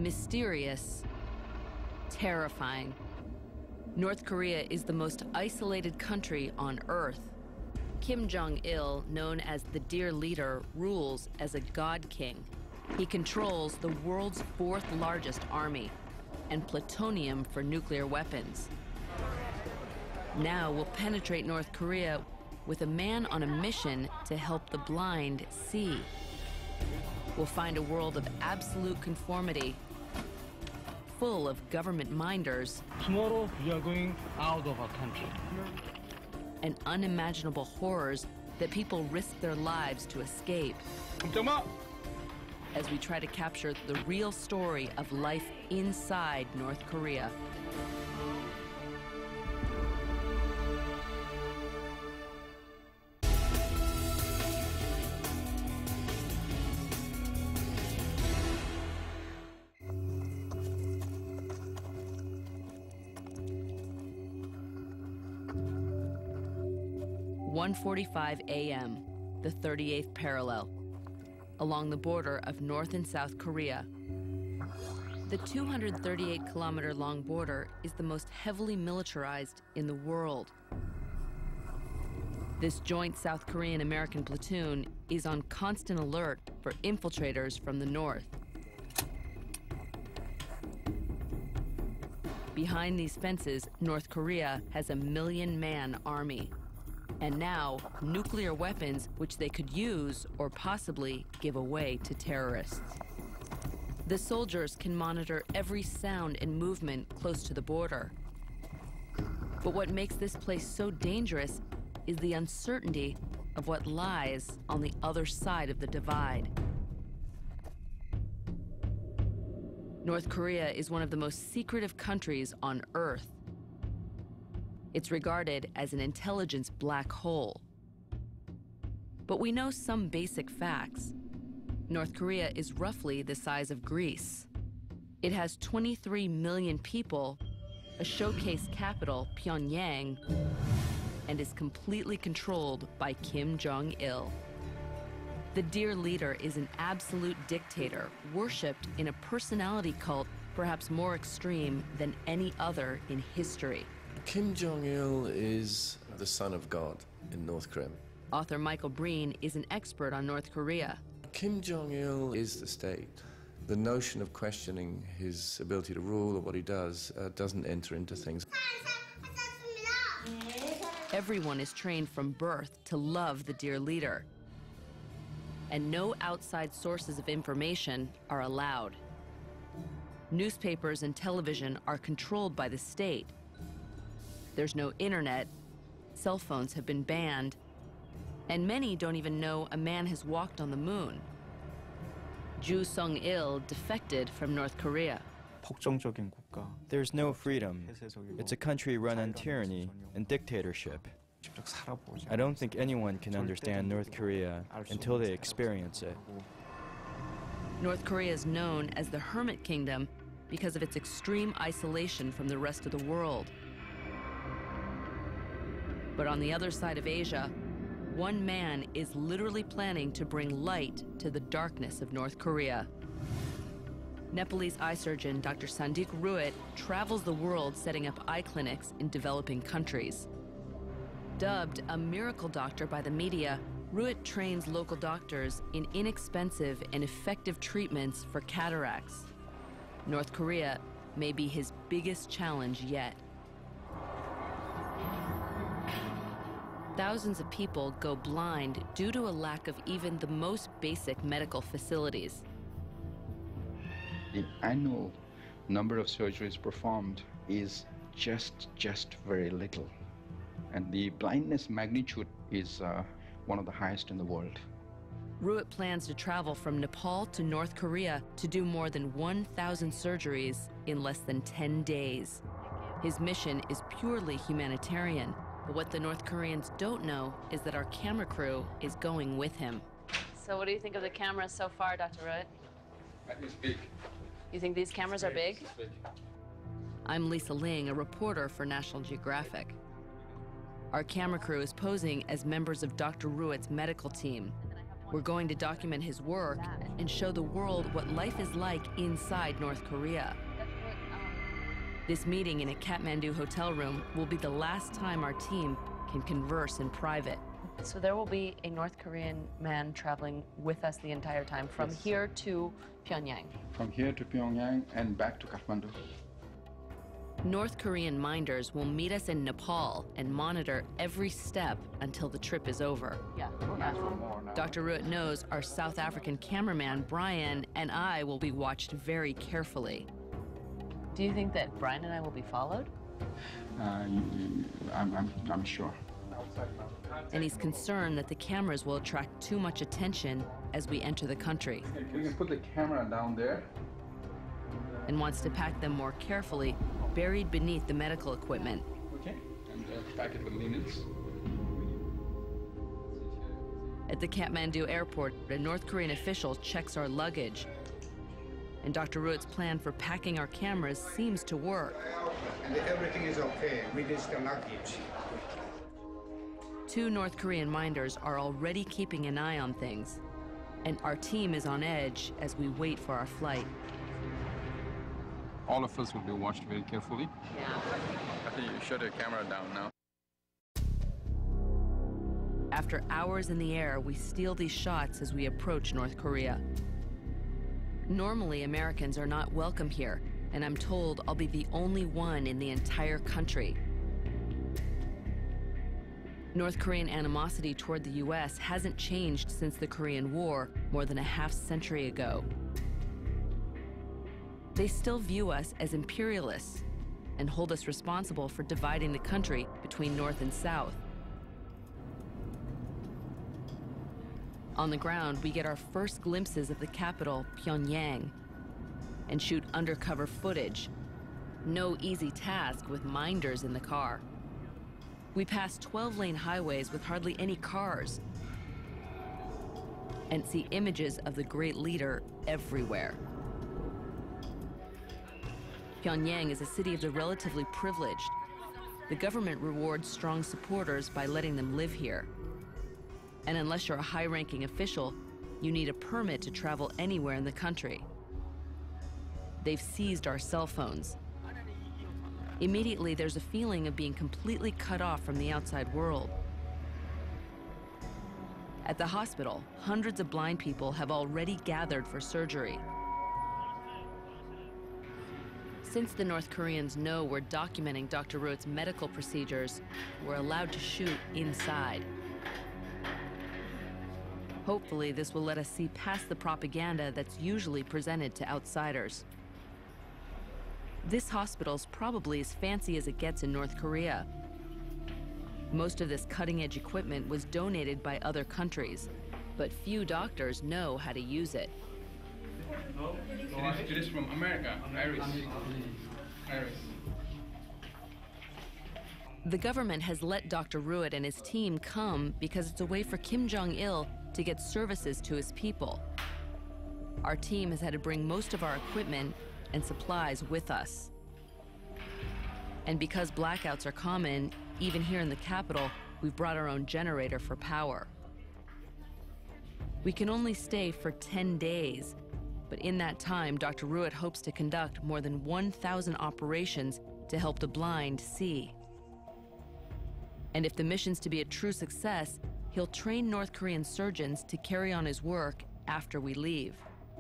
mysterious, terrifying. North Korea is the most isolated country on Earth. Kim Jong-il, known as the Dear Leader, rules as a god king. He controls the world's fourth largest army and plutonium for nuclear weapons. Now we'll penetrate North Korea with a man on a mission to help the blind see. We'll find a world of absolute conformity, full of government minders. Tomorrow we are going out of our country. And unimaginable horrors that people risk their lives to escape. As we try to capture the real story of life inside North Korea. "1:45 a.m., the 38th parallel, along the border of North and South Korea. The 238-kilometer-long border is the most heavily militarized in the world. This joint South Korean-American platoon is on constant alert for infiltrators from the north. Behind these fences, North Korea has a 1 million-man army. And now, nuclear weapons which they could use or possibly give away to terrorists. The soldiers can monitor every sound and movement close to the border. But what makes this place so dangerous is the uncertainty of what lies on the other side of the divide. North Korea is one of the most secretive countries on Earth. It's regarded as an intelligence black hole. But we know some basic facts. North Korea is roughly the size of Greece. It has 23 million people, a showcase capital, Pyongyang, and is completely controlled by Kim Jong-il. The Dear Leader is an absolute dictator, worshipped in a personality cult perhaps more extreme than any other in history. Kim Jong-il is the son of God in North Korea. Author Michael Breen is an expert on North Korea. Kim Jong-il is the state. The notion of questioning his ability to rule or what he does doesn't enter into things. Everyone is trained from birth to love the Dear Leader. And no outside sources of information are allowed. Newspapers and television are controlled by the state. There's no internet, cell phones have been banned, and many don't even know a man has walked on the moon. Ju Sung-il defected from North Korea. There's no freedom. It's a country run on tyranny and dictatorship. I don't think anyone can understand North Korea until they experience it. North Korea is known as the Hermit Kingdom because of its extreme isolation from the rest of the world. But on the other side of Asia, one man is literally planning to bring light to the darkness of North Korea. Nepalese eye surgeon Dr. Sandik Ruit travels the world setting up eye clinics in developing countries. Dubbed a miracle doctor by the media, Ruit trains local doctors in inexpensive and effective treatments for cataracts. North Korea may be his biggest challenge yet. Thousands of people go blind due to a lack of even the most basic medical facilities. The annual number of surgeries performed is just very little. And the blindness magnitude is one of the highest in the world. Ruit plans to travel from Nepal to North Korea to do more than 1,000 surgeries in less than 10 days. His mission is purely humanitarian. But what the North Koreans don't know is that our camera crew is going with him. So what do you think of the cameras so far, Dr. Ruit? I think it's big. You think these cameras are big? It's big. I'm Lisa Ling, a reporter for National Geographic. Our camera crew is posing as members of Dr. Ruit's medical team. We're going to document his work and show the world what life is like inside North Korea. This meeting in a Kathmandu hotel room will be the last time our team can converse in private. So there will be a North Korean man traveling with us the entire time, from here to Pyongyang. From here to Pyongyang and back to Kathmandu. North Korean minders will meet us in Nepal and monitor every step until the trip is over. Dr. Ruot knows our South African cameraman, Brian, and I will be watched very carefully. Do you think that Brian and I will be followed? I'm sure. And he's concerned that the cameras will attract too much attention as we enter the country. We can put the camera down there. And wants to pack them more carefully, buried beneath the medical equipment. Okay, and pack it with linens. At the Kathmandu airport, a North Korean official checks our luggage. And Dr. Ruot's plan for packing our cameras seems to work. And everything is okay. Release the luggage. 2 North Korean minders are already keeping an eye on things. And our team is on edge as we wait for our flight. All of us will be watched very carefully. Yeah. I think you shut your camera down now. After hours in the air, we steal these shots as we approach North Korea. Normally, Americans are not welcome here, and I'm told I'll be the only one in the entire country. North Korean animosity toward the U.S. hasn't changed since the Korean War more than a half-century ago. They still view us as imperialists and hold us responsible for dividing the country between North and South. On the ground, we get our first glimpses of the capital, Pyongyang, and shoot undercover footage. No easy task with minders in the car. We pass 12-lane highways with hardly any cars and see images of the great leader everywhere. Pyongyang is a city of the relatively privileged. The government rewards strong supporters by letting them live here. And unless you're a high-ranking official, you need a permit to travel anywhere in the country. They've seized our cell phones. Immediately, there's a feeling of being completely cut off from the outside world. At the hospital, hundreds of blind people have already gathered for surgery. Since the North Koreans know we're documenting Dr. Ruot's medical procedures, we're allowed to shoot inside. Hopefully, this will let us see past the propaganda that's usually presented to outsiders. This hospital's probably as fancy as it gets in North Korea. Most of this cutting-edge equipment was donated by other countries, but few doctors know how to use it. It is from America, Iris. The government has let Dr. Ruot and his team come because it's a way for Kim Jong-il to get services to his people. Our team has had to bring most of our equipment and supplies with us. And because blackouts are common, even here in the capital, we've brought our own generator for power. We can only stay for 10 days, but in that time, Dr. Ruot hopes to conduct more than 1,000 operations to help the blind see. And if the mission's to be a true success, he'll train North Korean surgeons to carry on his work after we leave.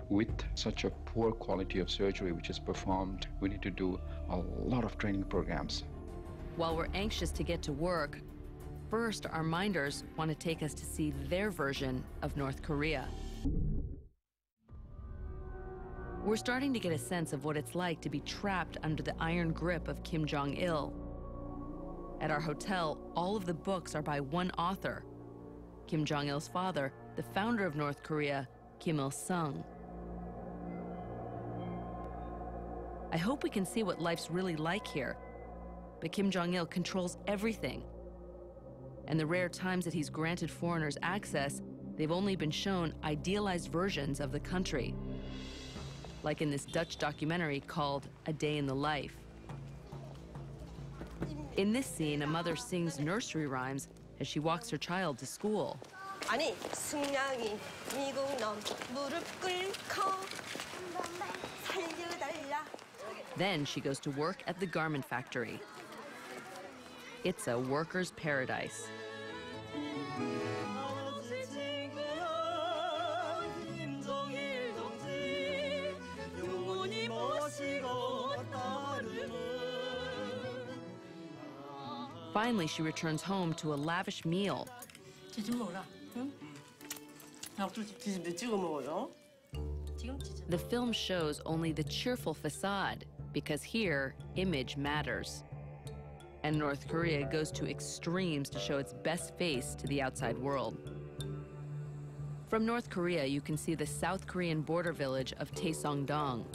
With such a poor quality of surgery which is performed, we need to do a lot of training programs. While we're anxious to get to work, first our minders want to take us to see their version of North Korea. We're starting to get a sense of what it's like to be trapped under the iron grip of Kim Jong-il. At our hotel, all of the books are by one author, Kim Jong-il's father, the founder of North Korea, Kim Il-sung. I hope we can see what life's really like here, but Kim Jong-il controls everything. And the rare times that he's granted foreigners access, they've only been shown idealized versions of the country, like in this Dutch documentary called A Day in the Life. In this scene, a mother sings nursery rhymes as she walks her child to school. 아니, 승냥이 미국 놈 무릎 꿇고 살려달라. Then she goes to work at the garment factory. It's a worker's paradise. Finally, she returns home to a lavish meal. 찌좀 먹어라. 응? 약도 찌집에 찍어 먹어요. The film shows only the cheerful facade, because here, image matters. And North Korea goes to extremes to show its best face to the outside world. From North Korea, you can see the South Korean border village of Taesongdong.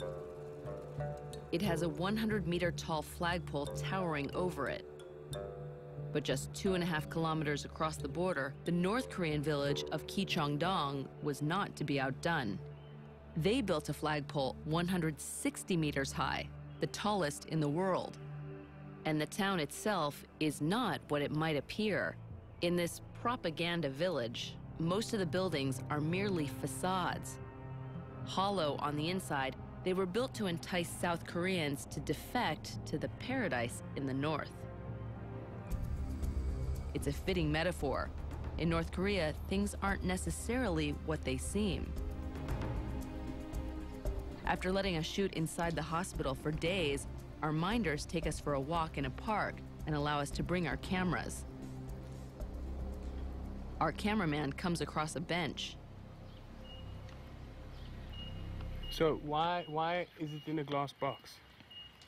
It has a 100-meter-tall flagpole towering over it. But just 2.5 kilometers across the border, the North Korean village of Kicheongdong was not to be outdone. They built a flagpole 160 meters high, the tallest in the world. And the town itself is not what it might appear. In this propaganda village, most of the buildings are merely facades. Hollow on the inside, they were built to entice South Koreans to defect to the paradise in the north. It's a fitting metaphor. In North Korea, things aren't necessarily what they seem. After letting us shoot inside the hospital for days, our minders take us for a walk in a park and allow us to bring our cameras. Our cameraman comes across a bench. So why is it in a glass box?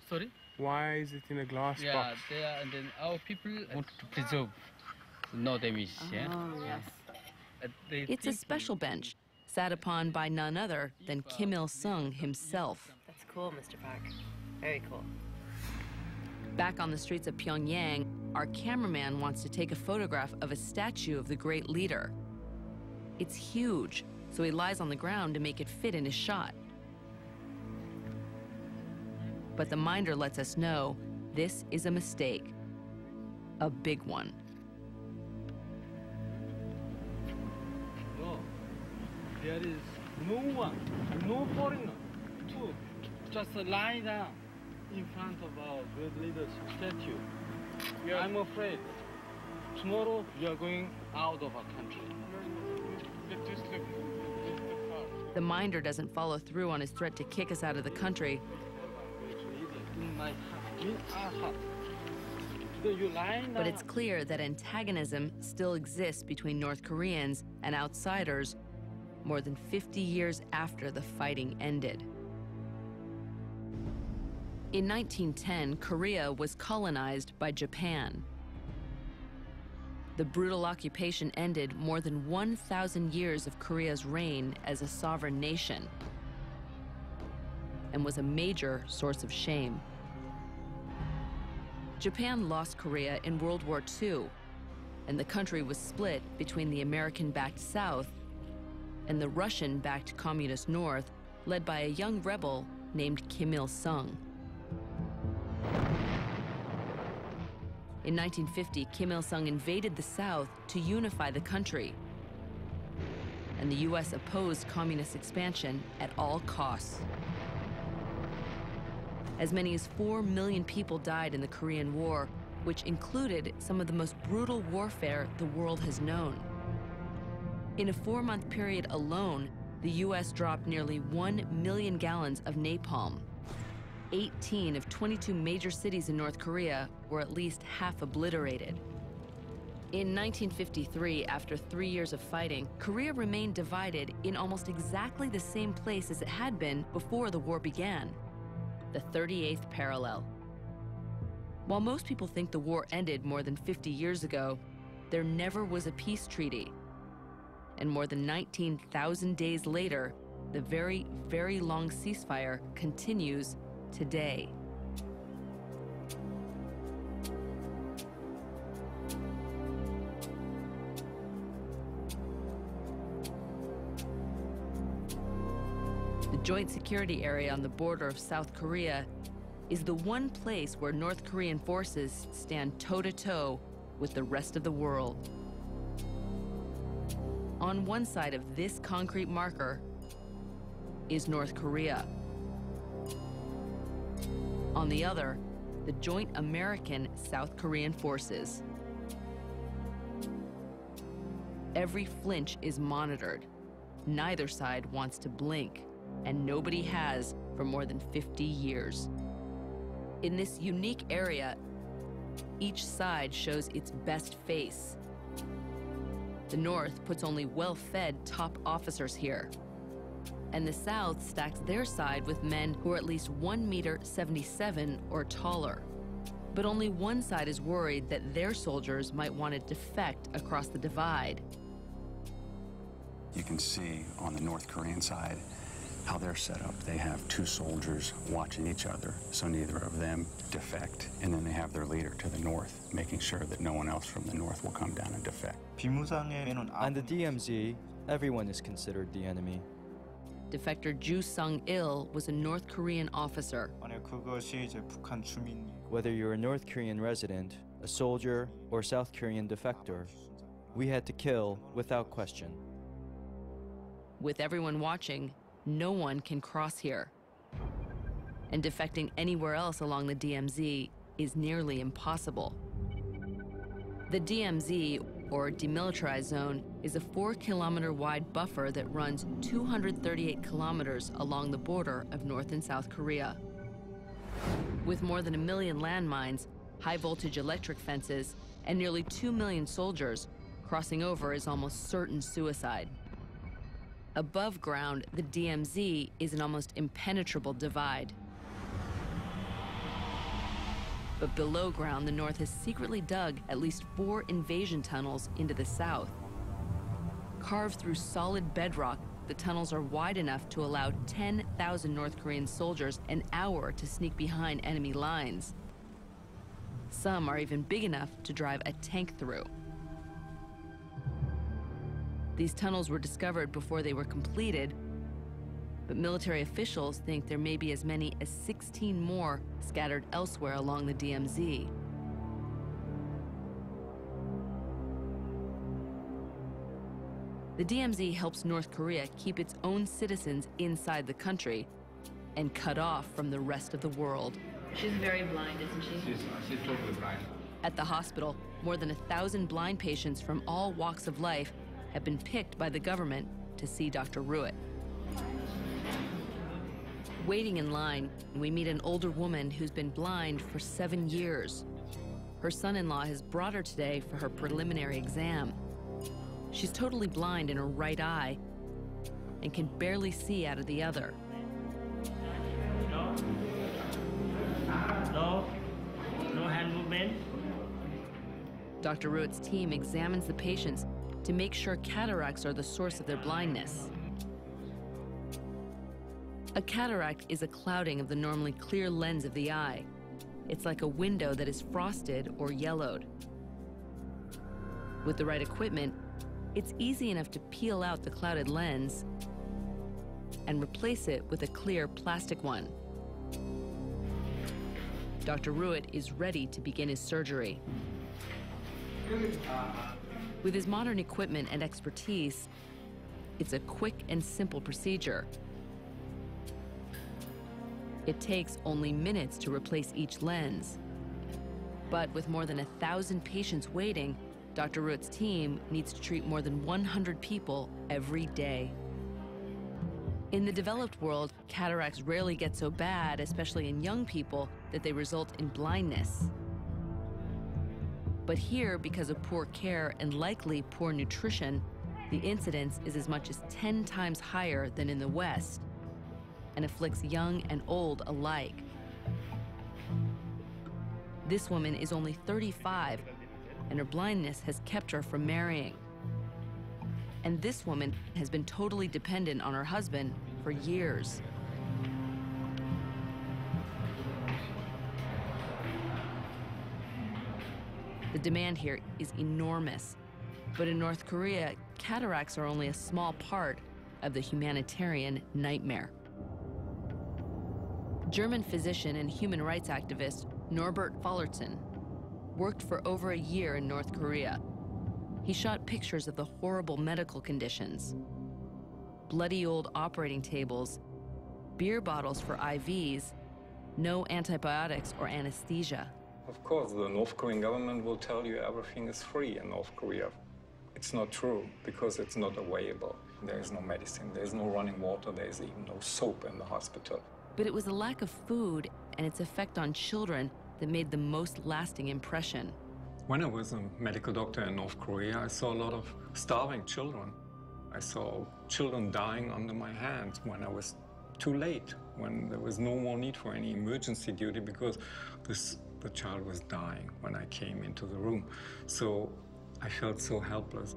Sorry? Why is it in a glass Yeah, box? they are, and then our people want to preserve no damage. Yeah. Oh, yes. It's a special bench, sat upon by none other than Kim Il-sung himself. That's cool, Mr. Park. Very cool. Back on the streets of Pyongyang, our cameraman wants to take a photograph of a statue of the great leader. It's huge, so he lies on the ground to make it fit in his shot. But the minder lets us know this is a mistake, a big one. No, there is no one, no foreigner to just lie down in front of our great leader's statue. I'm afraid tomorrow we are going out of our country. The minder doesn't follow through on his threat to kick us out of the country. But it's clear that antagonism still exists between North Koreans and outsiders more than 50 years after the fighting ended. In 1910, Korea was colonized by Japan. The brutal occupation ended more than 1,000 years of Korea's reign as a sovereign nation and was a major source of shame. Japan lost Korea in World War II, and the country was split between the American-backed South and the Russian-backed Communist North, led by a young rebel named Kim Il-sung. In 1950, Kim Il-sung invaded the South to unify the country, and the U.S. opposed communist expansion at all costs. As many as 4 million people died in the Korean War, which included some of the most brutal warfare the world has known. In a 4-month period alone, the U.S. dropped nearly 1 million gallons of napalm. 18 of 22 major cities in North Korea were at least half obliterated. In 1953, after 3 years of fighting, Korea remained divided in almost exactly the same place as it had been before the war began, the 38th parallel. While most people think the war ended more than 50 years ago, there never was a peace treaty. And more than 19,000 days later, the very, very long ceasefire continues today. The Joint Security Area on the border of South Korea is the one place where North Korean forces stand toe-to-toe with the rest of the world. On one side of this concrete marker is North Korea. On the other, the joint American-South Korean forces. Every flinch is monitored. Neither side wants to blink, and nobody has for more than 50 years. In this unique area, each side shows its best face. The North puts only well-fed top officers here, and the South stacks their side with men who are at least 1.77 meters or taller. But only one side is worried that their soldiers might want to defect across the divide. You can see on the North Korean side how they're set up. They have two soldiers watching each other, so neither of them defect. And then they have their leader to the north, making sure that no one else from the north will come down and defect. On the DMZ, everyone is considered the enemy. Defector Ju Sung-il was a North Korean officer. Whether you're a North Korean resident, a soldier, or South Korean defector, we had to kill without question. With everyone watching, no one can cross here. And defecting anywhere else along the DMZ is nearly impossible. The DMZ, or Demilitarized Zone, is a 4-kilometer wide buffer that runs 238 kilometers along the border of North and South Korea. With more than 1 million landmines, high-voltage electric fences, and nearly 2 million soldiers, crossing over is almost certain suicide. Above ground, the DMZ is an almost impenetrable divide. But below ground, the North has secretly dug at least 4 invasion tunnels into the South. Carved through solid bedrock, the tunnels are wide enough to allow 10,000 North Korean soldiers an hour to sneak behind enemy lines. Some are even big enough to drive a tank through. These tunnels were discovered before they were completed, but military officials think there may be as many as 16 more scattered elsewhere along the DMZ. The DMZ helps North Korea keep its own citizens inside the country and cut off from the rest of the world. She's very blind, isn't she? She's totally blind. At the hospital, more than 1,000 blind patients from all walks of life have been picked by the government to see Dr. Ruitt. Waiting in line, we meet an older woman who's been blind for 7 years. Her son-in-law has brought her today for her preliminary exam. She's totally blind in her right eye and can barely see out of the other. No hand movement. Dr. Ruitt's team examines the patients to make sure cataracts are the source of their blindness. A cataract is a clouding of the normally clear lens of the eye. It's like a window that is frosted or yellowed. With the right equipment, it's easy enough to peel out the clouded lens and replace it with a clear plastic one. Dr. Ruitt is ready to begin his surgery. With his modern equipment and expertise, it's a quick and simple procedure. It takes only minutes to replace each lens. But with more than 1,000 patients waiting, Dr. Ruitt's team needs to treat more than 100 people every day. In the developed world, cataracts rarely get so bad, especially in young people, that they result in blindness. But here, because of poor care and likely poor nutrition, the incidence is as much as 10 times higher than in the West and afflicts young and old alike. This woman is only 35, and her blindness has kept her from marrying. And this woman has been totally dependent on her husband for years. The demand here is enormous, but in North Korea, cataracts are only a small part of the humanitarian nightmare. German physician and human rights activist Norbert Fallerton worked for over a year in North Korea. He He shot pictures of the horrible medical conditions. Bloody old operating tables, beer bottles for IVs, no antibiotics or anesthesia. Of course, the North Korean government will tell you everything is free in North Korea. It's not true, because it's not available. There is no medicine, there is no running water, there is even no soap in the hospital. But it was the lack of food and its effect on children that made the most lasting impression. When I was a medical doctor in North Korea, I saw a lot of starving children. I saw children dying under my hands when I was too late, when there was no more need for any emergency duty, because the child was dying when I came into the room. So I felt so helpless.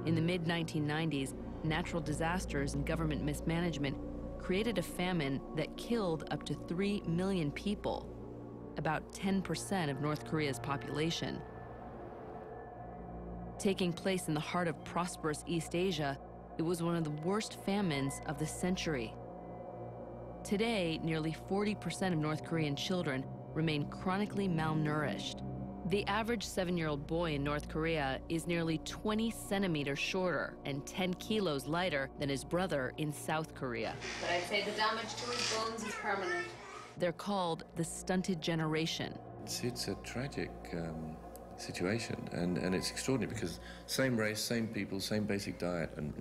In the mid-1990s, natural disasters and government mismanagement created a famine that killed up to 3 million people, about 10% of North Korea's population. Taking place in the heart of prosperous East Asia, it was one of the worst famines of the century. Today, nearly 40% of North Korean children remain chronically malnourished. The average 7-year-old boy in North Korea is nearly 20 centimeters shorter and 10 kilos lighter than his brother in South Korea. But I'd say the damage to his bones is permanent. They're called the stunted generation. It's a tragic situation, and it's extraordinary because same race, same people, same basic diet, and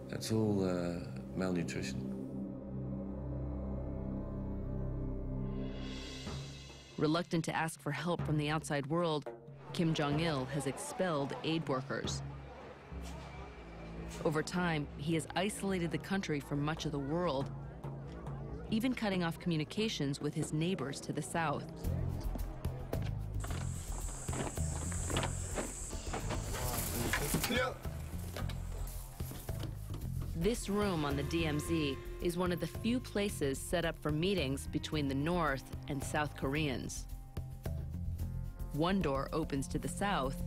that's all malnutrition. Reluctant to ask for help from the outside world, Kim Jong-il has expelled aid workers. Over time, he has isolated the country from much of the world, even cutting off communications with his neighbors to the south. This room on the DMZ is one of the few places set up for meetings between the North and South Koreans. One door opens to the south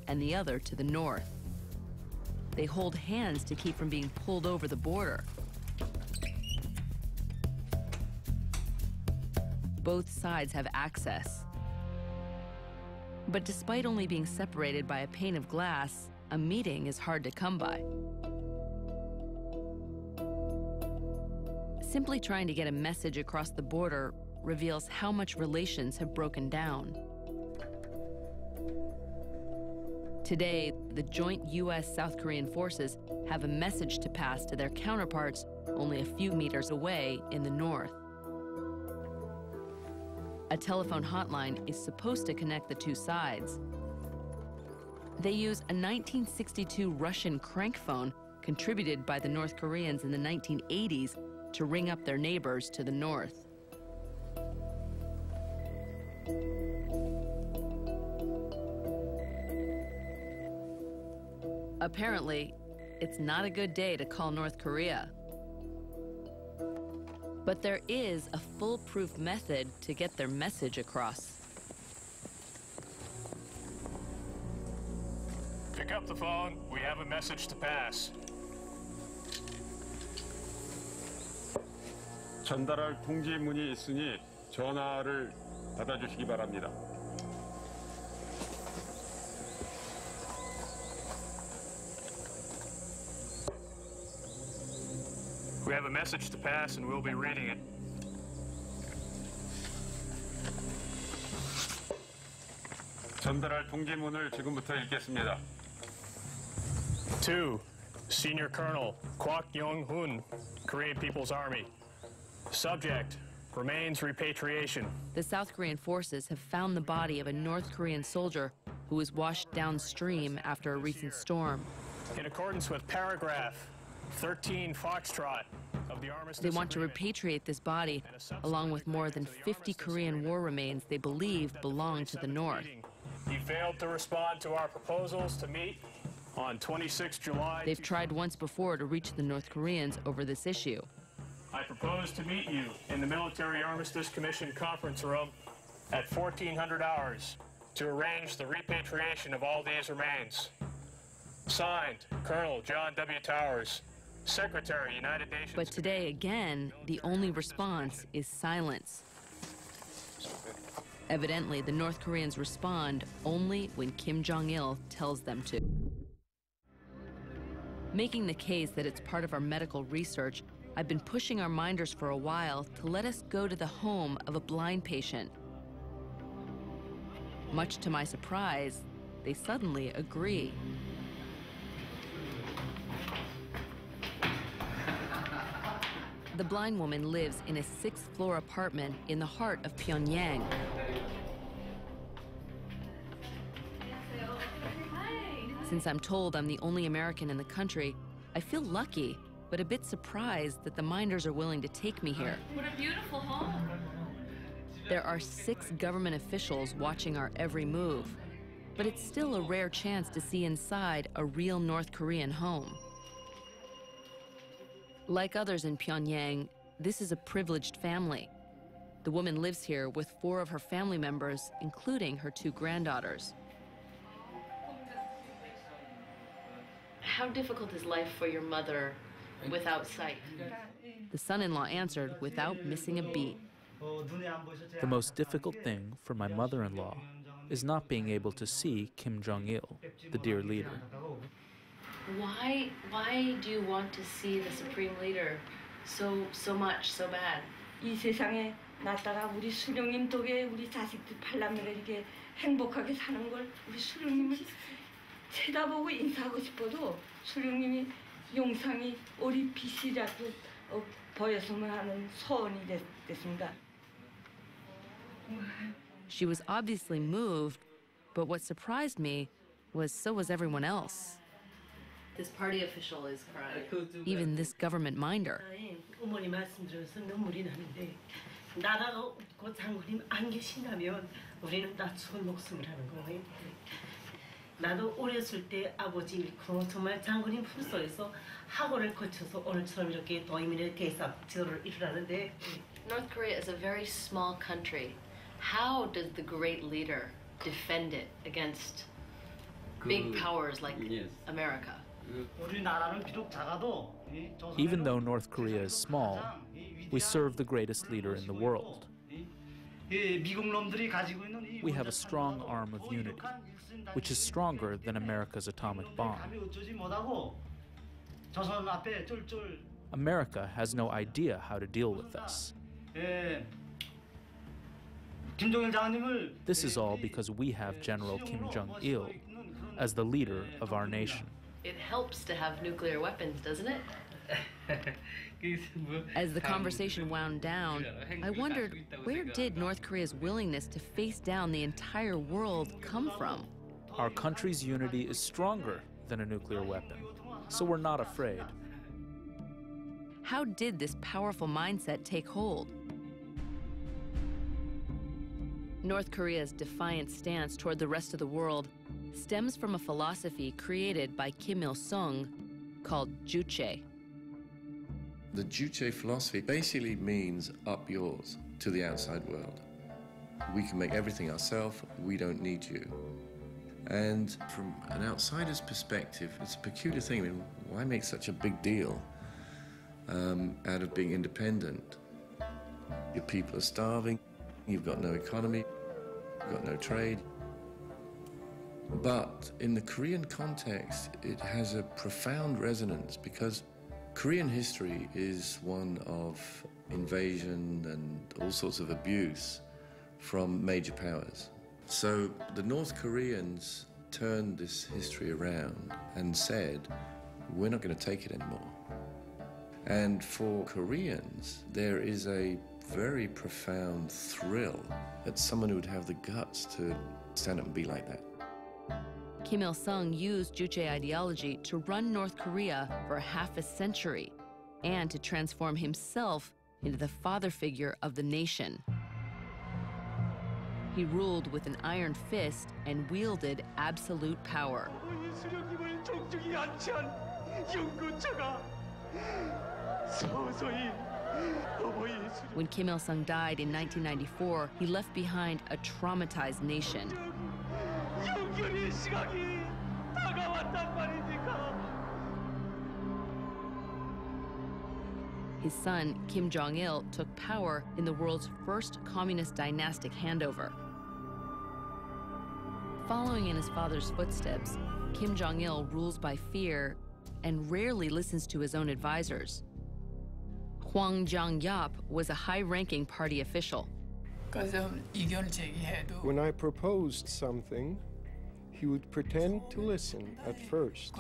and the other to the north. They hold hands to keep from being pulled over the border. Both sides have access. But despite only being separated by a pane of glass, a meeting is hard to come by. Simply trying to get a message across the border reveals how much relations have broken down. Today, the joint U.S.-South Korean forces have a message to pass to their counterparts only a few meters away in the north. A telephone hotline is supposed to connect the two sides. They use a 1962 Russian crank phone contributed by the North Koreans in the 1980s to ring up their neighbors to the north. Apparently, it's not a good day to call North Korea. But there is a foolproof method to get their message across. Pick up the phone. We have a message to pass. 전달할 통지문이 있으니 전화를 받아주시기 바랍니다. We have a message to pass and we'll be reading it. 전달할 통지문을 지금부터 읽겠습니다. To Senior Colonel Kwak Yong-hun, Korean People's Army. Subject, remains repatriation. The South Korean forces have found the body of a North Korean soldier who was washed downstream after a recent storm. In accordance with paragraph 13 Foxtrot of the Armistice They want to Agreement, repatriate this body, along with more than 50 Korean war remains they believe belong to the North. He failed to respond to our proposals to meet on 26 July. They've tried once before to reach the North Koreans over this issue. I propose to meet you in the Military Armistice Commission conference room at 1400 hours to arrange the repatriation of all these remains. Signed, Colonel John W. Towers, Secretary, United Nations. But today, again, the only response is silence. Evidently, the North Koreans respond only when Kim Jong-il tells them to. Making the case that it's part of our medical research, I've been pushing our minders for a while to let us go to the home of a blind patient. Much to my surprise, they suddenly agree. The blind woman lives in a 6th-floor apartment in the heart of Pyongyang. Since I'm told I'm the only American in the country, I feel lucky, but a bit surprised that the minders are willing to take me here. What a beautiful home. There are 6 government officials watching our every move, but it's still a rare chance to see inside a real North Korean home. Like others in Pyongyang, this is a privileged family. The woman lives here with 4 of her family members, including her 2 granddaughters. How difficult is life for your mother without sight? The son-in-law answered without missing a beat. The most difficult thing for my mother-in-law is not being able to see Kim Jong-il, the dear leader. Why do you want to see the supreme leader so much, so bad? 이 세상에 났다가 우리 수령님 덕에 우리 자식들 팔남매가 이렇게 행복하게 사는 걸 우리 수령님을 쳐다보고 인사하고 싶어도 수령님이 용상이 우리 빛이라도 보였으면 하는 소원이 됐습니다. She was obviously moved, but what surprised me was so was everyone else. This party official is crying. Even this government minder. 어머니 말씀 들어서 눈물이 나는데 나라가 곧 장군님 안 계신다면 우리는 다 죽은 목숨을 하는 거예요. 나도 어렸을 때 아버지 잃고 정말 장군님 품속에서 학원을 거쳐서 오늘처럼 이렇게 도민의 대사적으로 일어나는데. North Korea is a very small country. How does the great leader defend it against big powers like America? Even though North Korea is small, we serve the greatest leader in the world. We have a strong arm of unity, which is stronger than America's atomic bomb. America has no idea how to deal with this. This is all because we have General Kim Jong-il as the leader of our nation. It helps to have nuclear weapons, doesn't it? As the conversation wound down, I wondered, where did North Korea's willingness to face down the entire world come from? Our country's unity is stronger than a nuclear weapon, so we're not afraid. How did this powerful mindset take hold? North Korea's defiant stance toward the rest of the world stems from a philosophy created by Kim Il-sung called Juche. The Juche philosophy basically means up yours to the outside world. We can make everything ourselves, we don't need you. And from an outsider's perspective, it's a peculiar thing. I mean, why make such a big deal out of being independent? Your people are starving, you've got no economy, you've got no trade. But in the Korean context, it has a profound resonance because Korean history is one of invasion and all sorts of abuse from major powers. So the North Koreans turned this history around and said, we're not going to take it anymore. And for Koreans, there is a very profound thrill at someone who would have the guts to stand up and be like that. Kim Il-sung used Juche ideology to run North Korea for half a century and to transform himself into the father figure of the nation. He ruled with an iron fist and wielded absolute power. When Kim Il-sung died in 1994, he left behind a traumatized nation. His son, Kim Jong-il, took power in the world's first communist dynastic handover. Following in his father's footsteps, Kim Jong-il rules by fear and rarely listens to his own advisors. Hwang Jong-yap was a high-ranking party official. When I proposed something, he would pretend to listen at first.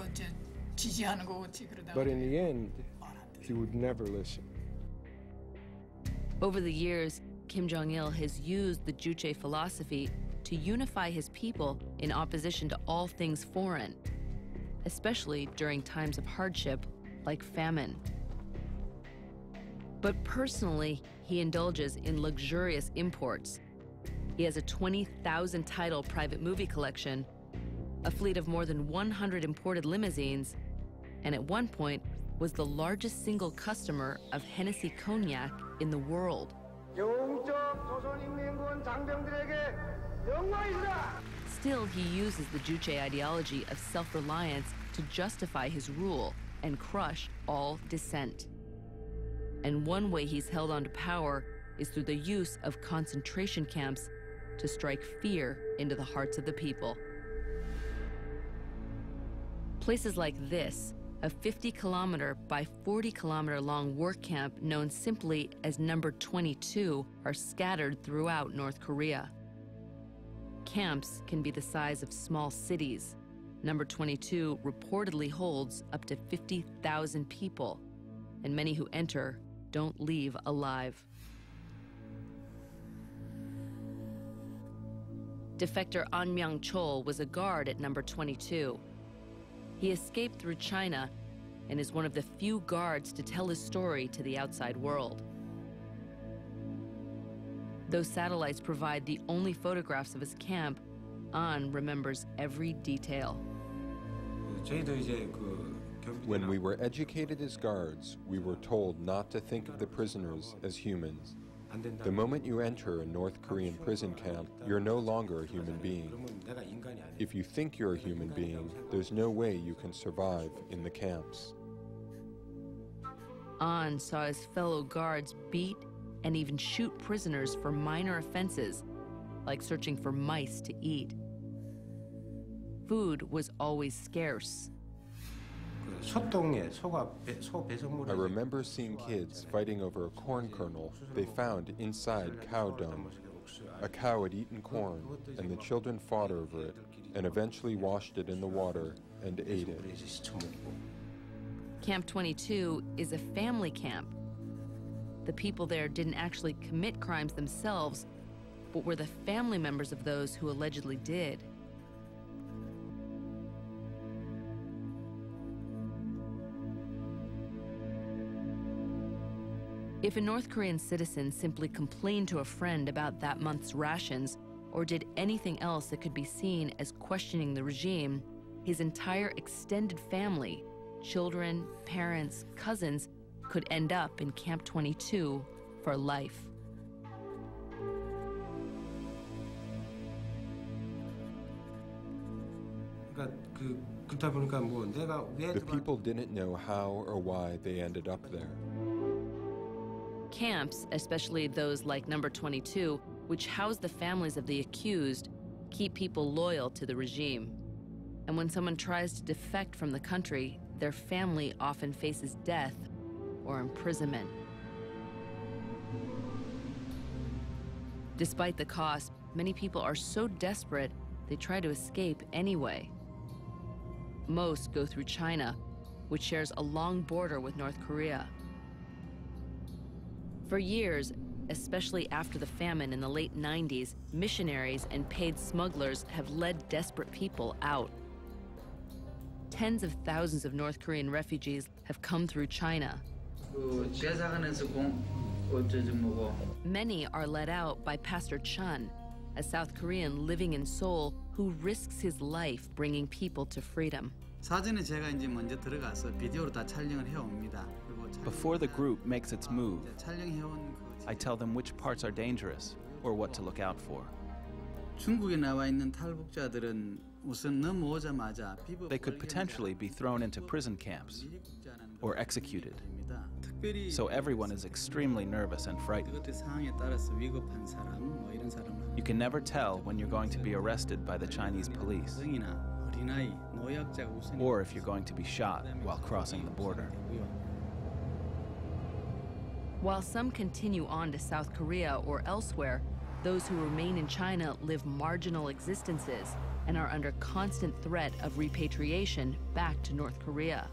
But in the end, he would never listen. Over the years, Kim Jong-il has used the Juche philosophy to unify his people in opposition to all things foreign, especially during times of hardship like famine. But personally, he indulges in luxurious imports. He has a 20,000 title private movie collection, a fleet of more than 100 imported limousines, and at one point was the largest single customer of Hennessy cognac in the world. Still, he uses the Juche ideology of self-reliance to justify his rule and crush all dissent. And one way he's held on to power is through the use of concentration camps to strike fear into the hearts of the people. Places like this, a 50-kilometer by 40-kilometer long work camp known simply as Number 22, are scattered throughout North Korea. Camps can be the size of small cities. Number 22 reportedly holds up to 50,000 people, and many who enter don't leave alive. Defector An Myung-chol was a guard at Number 22. He escaped through China and is one of the few guards to tell his story to the outside world. Though satellites provide the only photographs of his camp, An remembers every detail. When we were educated as guards, we were told not to think of the prisoners as humans. The moment you enter a North Korean prison camp, you're no longer a human being. If you think you're a human being, there's no way you can survive in the camps. An saw his fellow guards beat and even shoot prisoners for minor offenses, like searching for mice to eat. Food was always scarce. I remember seeing kids fighting over a corn kernel they found inside cow dung. A cow had eaten corn, and the children fought over it, and eventually washed it in the water and ate it. Camp 22 is a family camp. The people there didn't actually commit crimes themselves, but were the family members of those who allegedly did. If a North Korean citizen simply complained to a friend about that month's rations or did anything else that could be seen as questioning the regime, his entire extended family, children, parents, cousins, could end up in Camp 22 for life. The people didn't know how or why they ended up there. Camps, especially those like Number 22, which house the families of the accused, keep people loyal to the regime. And when someone tries to defect from the country, their family often faces death or imprisonment. Despite the cost, many people are so desperate they try to escape anyway. Most go through China, which shares a long border with North Korea. For years, especially after the famine in the late 90s, missionaries and paid smugglers have led desperate people out. Tens of thousands of North Korean refugees have come through China. Many are led out by Pastor Chun, a South Korean living in Seoul who risks his life bringing people to freedom. Before the group makes its move, I tell them which parts are dangerous or what to look out for. They could potentially be thrown into prison camps or executed. so everyone is extremely nervous and frightened. You can never tell when you're going to be arrested by the Chinese police, or if you're going to be shot while crossing the border. While some continue on to South Korea or elsewhere, those who remain in China live marginal existences and are under constant threat of repatriation back to North Korea.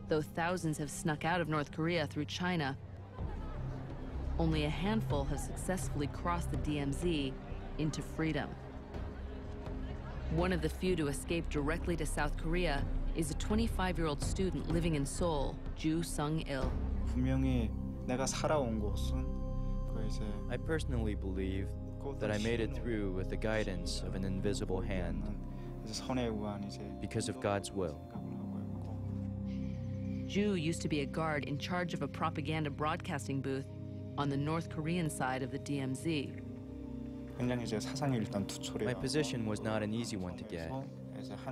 Though thousands have snuck out of North Korea through China, only a handful have successfully crossed the DMZ into freedom. One of the few to escape directly to South Korea is a 25-year-old student living in Seoul, Ju Sung-il. I personally believe that I made it through with the guidance of an invisible hand because of God's will. Ju used to be a guard in charge of a propaganda broadcasting booth on the North Korean side of the DMZ. My position was not an easy one to get.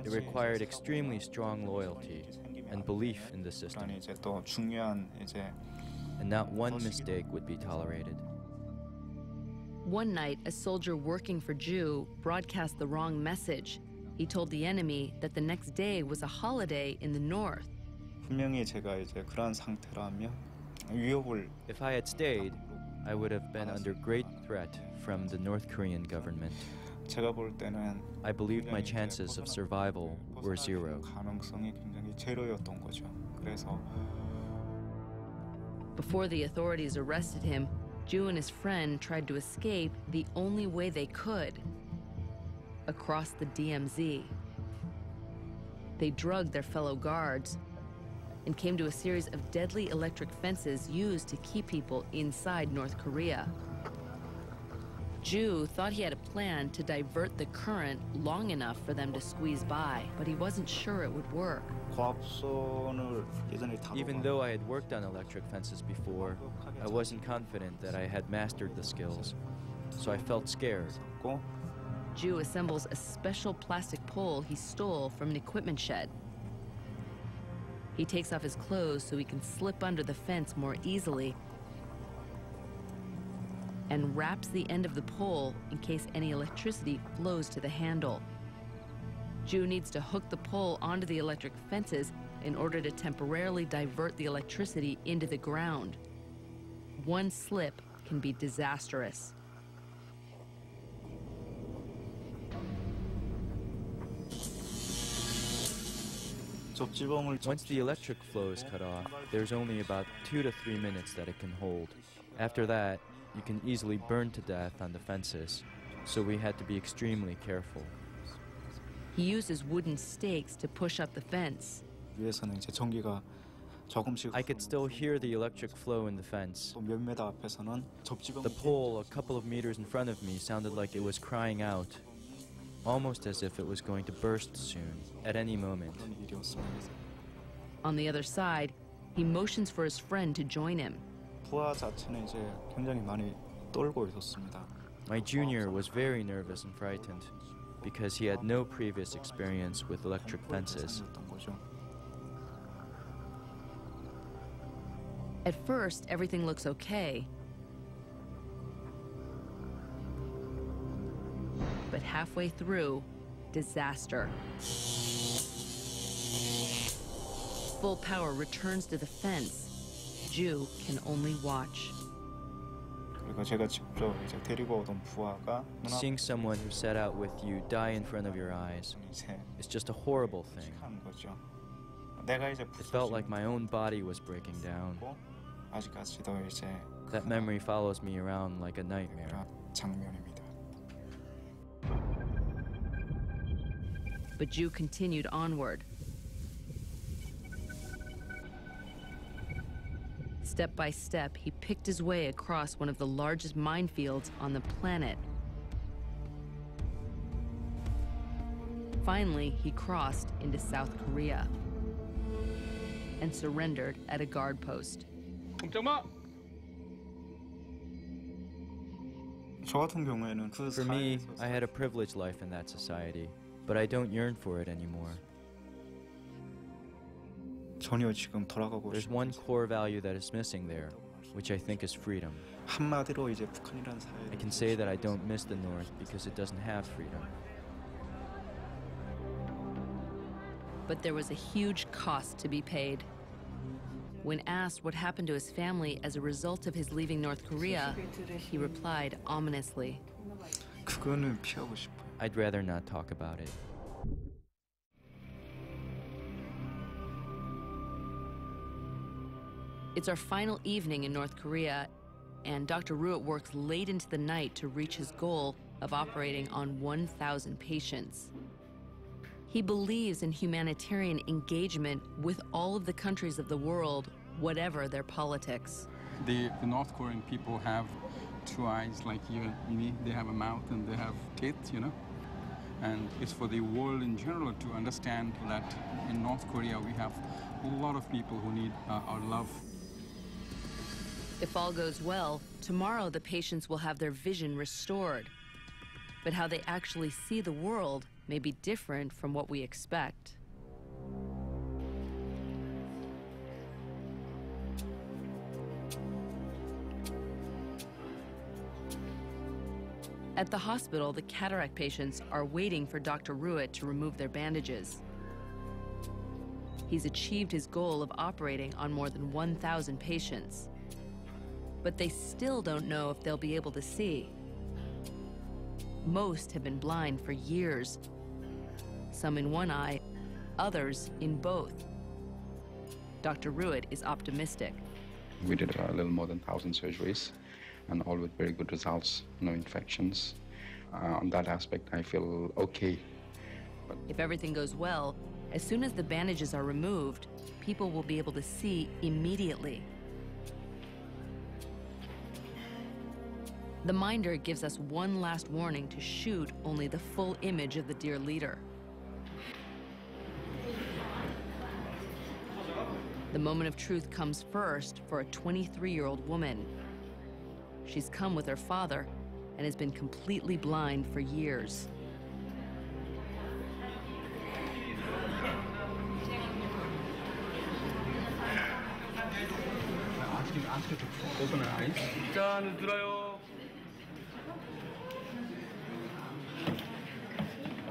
It required extremely strong loyalty and belief in the system. And not one mistake would be tolerated. One night, a soldier working for Ju broadcast the wrong message. He told the enemy that the next day was a holiday in the north. If I had stayed, I would have been under great threat from the North Korean government. I believed my chances of survival were zero. Before the authorities arrested him, Ju and his friend tried to escape the only way they could, across the DMZ. They drugged their fellow guards and came to a series of deadly electric fences used to keep people inside North Korea. Ju thought he had a plan to divert the current long enough for them to squeeze by, but he wasn't sure it would work. Even though I had worked on electric fences before, I wasn't confident that I had mastered the skills, so I felt scared. Ju assembles a special plastic pole he stole from an equipment shed. He takes off his clothes so he can slip under the fence more easily and wraps the end of the pole in case any electricity flows to the handle. Ju needs to hook the pole onto the electric fences in order to temporarily divert the electricity into the ground. One slip can be disastrous. Once the electric flow is cut off, there's only about 2 to 3 minutes that it can hold. After that, you can easily burn to death on the fences, so we had to be extremely careful. He uses wooden stakes to push up the fence. I could still hear the electric flow in the fence. The pole a couple of meters in front of me sounded like it was crying out, almost as if it was going to burst soon, at any moment. On the other side, he motions for his friend to join him. My junior was very nervous and frightened because he had no previous experience with electric fences. At first, everything looks okay. But halfway through, disaster. Full power returns to the fence. Ju can only watch. Seeing someone who set out with you die in front of your eyes is just a horrible thing. It felt like my own body was breaking down. That memory follows me around like a nightmare. But Ju continued onward. Step by step, he picked his way across one of the largest minefields on the planet. Finally, he crossed into South Korea and surrendered at a guard post. For me, I had a privileged life in that society, but I don't yearn for it anymore. There's one core value that is missing there, which I think is freedom. I can say that I don't miss the North because it doesn't have freedom. But there was a huge cost to be paid. When asked what happened to his family as a result of his leaving North Korea, he replied ominously, I'd rather not talk about it. It's our final evening in North Korea, and Dr. Ruet works late into the night to reach his goal of operating on 1,000 patients. He believes in humanitarian engagement with all of the countries of the world, whatever their politics. The North Korean people have two eyes like you and me. They have a mouth and they have teeth, you know. And it's for the world in general to understand that in North Korea we have a lot of people who need our love. If all goes well, tomorrow the patients will have their vision restored. But how they actually see the world may be different from what we expect. At the hospital, the cataract patients are waiting for Dr. Ruet to remove their bandages. He's achieved his goal of operating on more than 1,000 patients. But they still don't know if they'll be able to see. Most have been blind for years, some in one eye, others in both. Dr. Ruet is optimistic. We did a little more than 1,000 surgeries, and all with very good results, no infections. On that aspect, I feel okay. If everything goes well, as soon as the bandages are removed, people will be able to see immediately. The minder gives us one last warning to shoot only the full image of the dear leader. The moment of truth comes first for a 23-year-old woman. She's come with her father and has been completely blind for years. Ask her to open her eyes.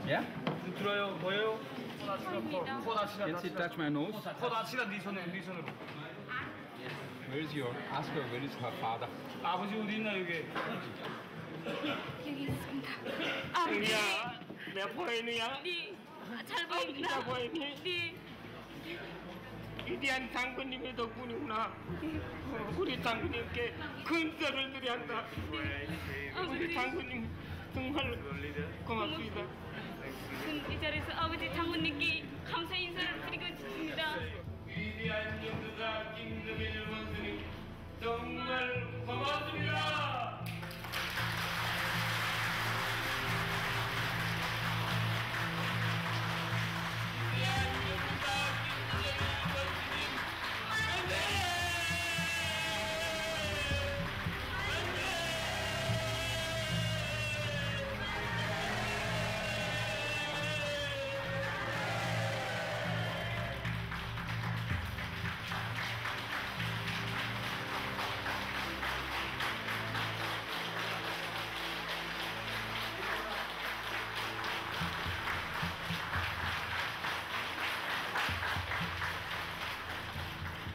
Yeah? Can she touch my nose? Where is your? Ask her where is her father. 아버지 어디 있나 여기? 여기 있습니다. 애니야, 내 보이느냐? 네, 잘 보입니다. 보이니? 네. 위대한 장군님의 덕분이구나. 우리 장군님께 근절을 드려한다. 우리 장군님 정말 고맙습니다. 이 자리에서 아버지 장군님께 감사 인사를 드리고 싶습니다. 위대한 연주자 김정일 원수님 정말 고맙습니다.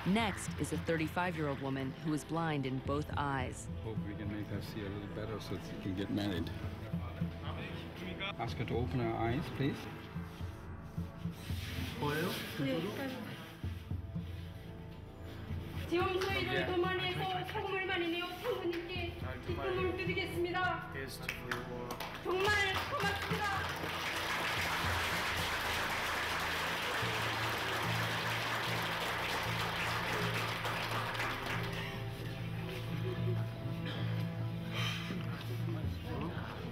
Next is a 35-year-old woman who is blind in both eyes. Hope we can make her see a little better so she can get married. Ask her to open her eyes, please. 지원 소위를 도만해서 소금을 많이 내어 장군님께 기쁨을 드리겠습니다. 정말 고맙습니다.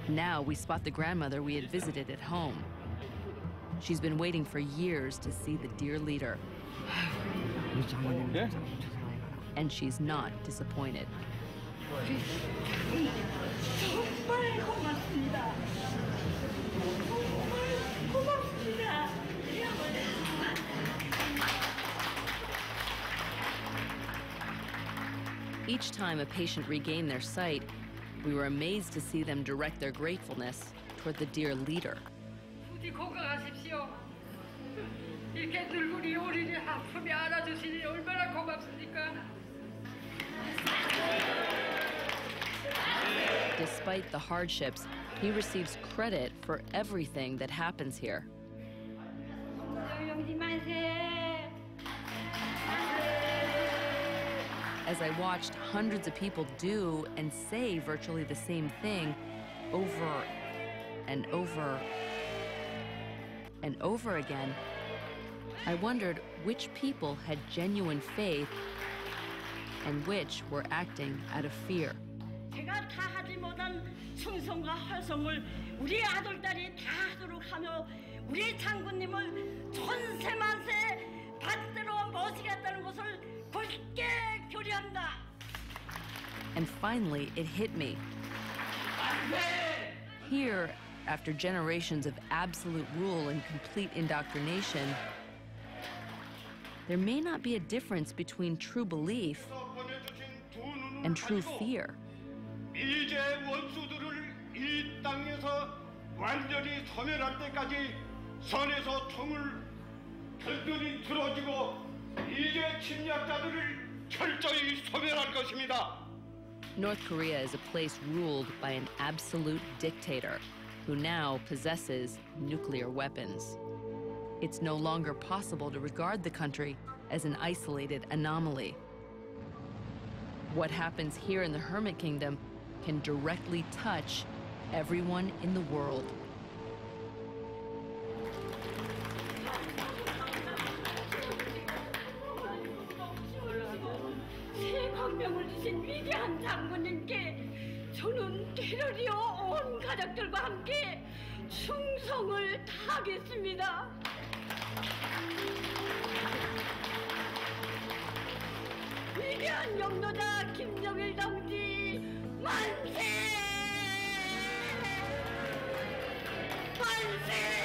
Now we spot the grandmother we had visited at home. She's been waiting for years to see the dear leader. And she's not disappointed. 정말 고맙습니다. 정말 고맙습니다. Each time a patient regained their sight, we were amazed to see them direct their gratefulness toward the dear leader. 부디 건강하십시오. 이렇게 늙은이 어린이 아픔이 안아주시니 얼마나 고맙습니까? Despite the hardships, he receives credit for everything that happens here. As I watched hundreds of people do and say virtually the same thing over and over and over again, I wondered which people had genuine faith and which were acting out of fear. 제가 다 하지 못한 충성과 활성을 우리 아들딸이 다 하도록 하며 우리 장군님을 천세만세 받들어 모시겠다는 것을 굳게 교리한다. And finally, it hit me. Here, after generations of absolute rule and complete indoctrination, there may not be a difference between true belief and true fear. 미제의 원수들을 이 땅에서 완전히 소멸할 때까지 선에서 총을 든든히 들어주고 미제 침략자들을 철저히 소멸할 것입니다. North Korea is a place ruled by an absolute dictator who now possesses nuclear weapons. It's no longer possible to regard the country as an isolated anomaly. What happens here in the Hermit Kingdom can directly touch everyone in the world. 새 광명을 주신 위대한 장군님께 저는 게러리어 온 가족들과 함께 충성을 다하겠습니다. 위대한 영도자 김정일 동지 만세! 만세!